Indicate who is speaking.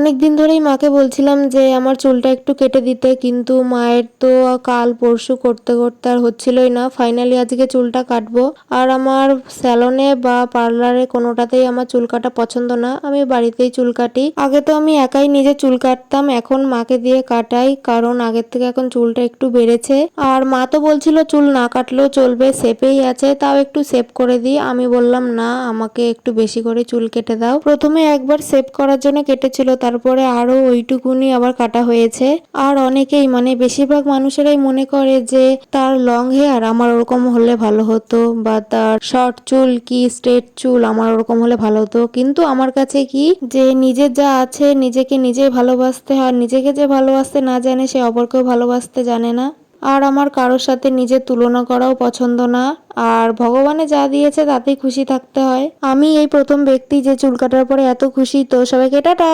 Speaker 1: অনেকদিন ধরেই মাকে বলছিলাম যে আমার চুলটা একটু কেটে দিতে, কিন্তু মায়ের তো কাল পরশু করতে করতে আর হচ্ছিলই না। ফাইনালি আজকে চুলটা কাটবো। আর আমার স্যালনে বা পার্লারে কোনোটাতেই আমার চুল কাটা পছন্দ না, আমি বাড়িতেই চুল কাটি। আগে তো আমি একাই নিজে চুল কাটতাম, এখন মাকে দিয়ে কাটাই, কারণ আগের থেকে এখন চুলটা একটু বেড়েছে। আর মা তো বলছিল চুল না কাটলেও চলবে, শেপেই আছে, তাও একটু শেপ করে দিই। আমি বললাম না, আমাকে একটু বেশি করে চুল কেটে দাও। প্রথমে একবার শেপ করার জন্য কেটেছিল, তারপরে আরো ওইটুকুনি আবার কাটা হয়েছে। আর অনেকেই মানে বেশিরভাগ মানুষেরাই মনে করে যে তার লং হেয়ার আমার ওরকম হলে ভালো হতো, বা তার শর্ট চুল কি স্ট্রেট চুল আমার ওরকম হলে ভালো হতো। কিন্তু আমার কাছে কি, যে নিজের যা আছে নিজেকে নিজেই ভালোবাসতে হয়। নিজেকে যে ভালোবাসতে না জানে সে অপরকেও ভালোবাসতে জানে না। আর আমার কারোর সাথে নিজের তুলনা করাও পছন্দ না। আর ভগবানে যা দিয়েছে তাতেই খুশি থাকতে হয়। আমি এই প্রথম ব্যক্তি যে চুল কাটার পরে এত খুশি। তো সবাইকে টাটা।